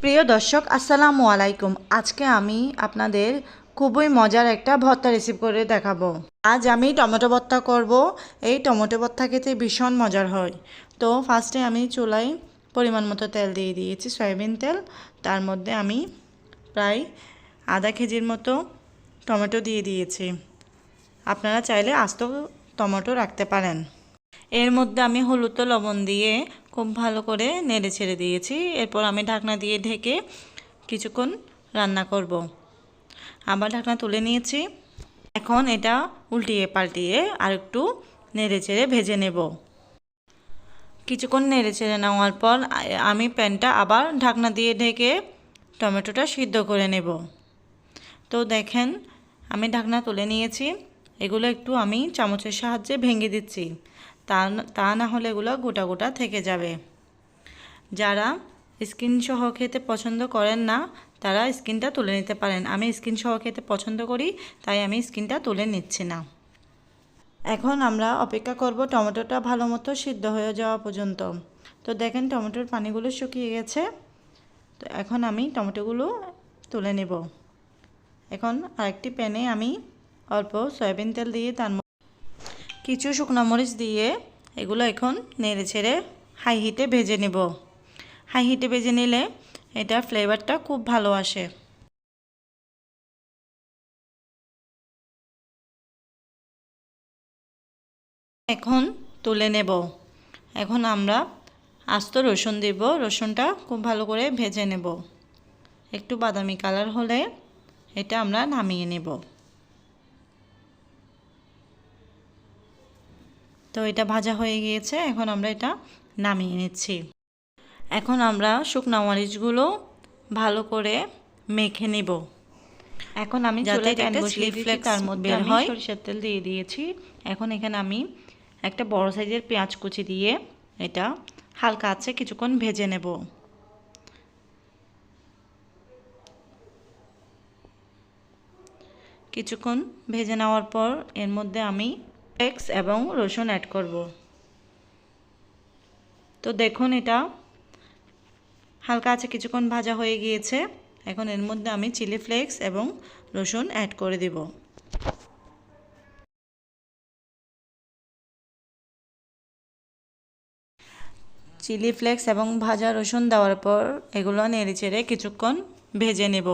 প্রিয় দর্শক আসসালামু আলাইকুম। আজকে আমি আপনাদের খুবই মজার একটা ভর্তা রেসিপি করে দেখাবো। আজ আমি টমেটো ভর্তা করব। এই টমেটো ভর্তা খেতে ভীষণ মজার হয়। তো ফার্স্টে আমি চুলায় পরিমাণ মতো তেল দিয়ে দিয়েছি, সয়াবিন তেল। তার মধ্যে আমি প্রায় আধা কেজির মতো টমেটো দিয়ে দিয়েছি। আপনারা চাইলে আস্ত টমেটো রাখতে পারেন। এর মধ্যে আমি হলুদ ও লবণ দিয়ে খুব ভালো করে নেড়ে ছেড়ে দিয়েছি। এরপর আমি ঢাকনা দিয়ে ঢেকে কিছুক্ষণ রান্না করব। আবার ঢাকনা তুলে নিয়েছি। এখন এটা উল্টিয়ে পাল্টিয়ে আর একটু নেড়ে ছেড়ে ভেজে নেব। কিছুক্ষণ নেড়ে ছেড়ে নেওয়ার পর আমি প্যানটা আবার ঢাকনা দিয়ে ঢেকে টমেটোটা সিদ্ধ করে নেব। তো দেখেন আমি ঢাকনা তুলে নিয়েছি। এগুলো একটু আমি চামচের সাহায্যে ভেঙে দিচ্ছি, তা না হলে এগুলো গোটা গোটা থেকে যাবে। যারা স্কিন সহ খেতে পছন্দ করেন না তারা স্কিনটা তুলে নিতে পারেন। আমি স্কিন সহ খেতে পছন্দ করি, তাই আমি স্কিনটা তুলে নিচ্ছি না। এখন আমরা অপেক্ষা করব টমেটোটা ভালো মতো সিদ্ধ হয়ে যাওয়া পর্যন্ত। তো দেখেন টমেটোর পানিগুলো শুকিয়ে গেছে। তো এখন আমি টমেটোগুলো তুলে নেব। এখন আরেকটি প্যানে আমি অল্প সয়াবিন তেল দিয়ে তার কিছু শুকনো মরিচ দিয়ে এগুলো এখন নেড়ে ছেড়ে হাই হিটে ভেজে নেব। হাই হিটে ভেজে নিলে এটার ফ্লেভারটা খুব ভালো আসে। এখন তুলে নেব। এখন আমরা আস্ত রসুন দেব। রসুনটা খুব ভালো করে ভেজে নেব। একটু বাদামি কালার হলে এটা আমরা নামিয়ে নেব। তো এটা ভাজা হয়ে গিয়েছে, এখন আমরা এটা নামিয়ে নিচ্ছি। এখন আমরা শুকনো মরিচগুলো ভালো করে মেখে নেব। এখন আমি চুলায় একটা চিলি ফ্লেক্স তার মধ্যে আমি সরিষার তেল দিয়ে দিয়েছি। এখন এখানে আমি একটা বড় সাইজের পেঁয়াজ কুচি দিয়ে এটা হালকা আছে কিছুক্ষণ ভেজে নেব। কিছুক্ষণ ভেজে নেওয়ার পর এর মধ্যে আমি ফ্লেক্স এবং রসুন অ্যাড করব। তো দেখুন এটা হালকা আছে কিছুক্ষণ ভাজা হয়ে গিয়েছে। এখন এর মধ্যে আমি চিলি ফ্লেক্স এবং রসুন অ্যাড করে দেব। চিলি ফ্লেক্স এবং ভাজা রসুন দেওয়ার পর এগুলো নেড়ে চেড়ে কিছুক্ষণ ভেজে নেব।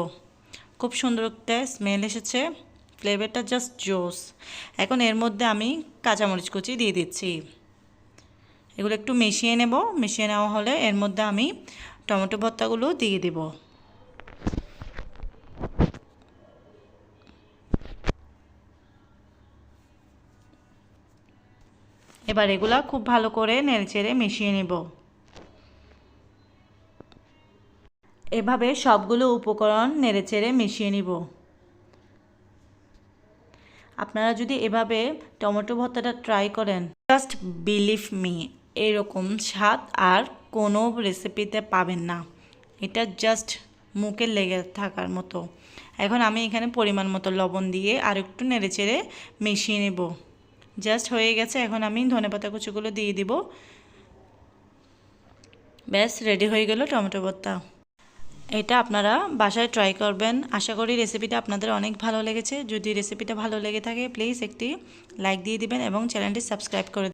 খুব সুন্দর একটা স্মেল এসেছে, ফ্লেভারটা জাস্ট জোস। এখন এর মধ্যে আমি কাঁচামরিচ কুচি দিয়ে দিচ্ছি। এগুলো একটু মিশিয়ে নেব। মিশিয়ে নেওয়া হলে এর মধ্যে আমি টমেটো ভর্তাগুলো দিয়ে দেব। এবার এগুলা খুব ভালো করে নেড়েচেড়ে মিশিয়ে নেব। এভাবে সবগুলো উপকরণ নেড়েচেড়ে মিশিয়ে নিব। আপনারা যদি এভাবে টমেটো ভর্তাটা ট্রাই করেন, জাস্ট বিলিভ মি, এরকম স্বাদ আর কোনো রেসিপিতে পাবেন না। এটা জাস্ট মুখে লেগে থাকার মতো। এখন আমি এখানে পরিমাণ মতো লবণ দিয়ে আর একটু নেড়েচেড়ে মিশিয়ে নেব। জাস্ট হয়ে গেছে। এখন আমি ধনেপাতা কুচিগুলো দিয়ে দিব। ব্যাস রেডি হয়ে গেল টমেটো ভর্তা। এটা আপনারা বাসায় ট্রাই করবেন। আশা করি রেসিপিটা আপনাদের অনেক ভালো লেগেছে। যদি রেসিপিটা ভালো লেগে থাকে প্লিজ একটি লাইক দিয়ে দিবেন এবং চ্যানেলটি সাবস্ক্রাইব করে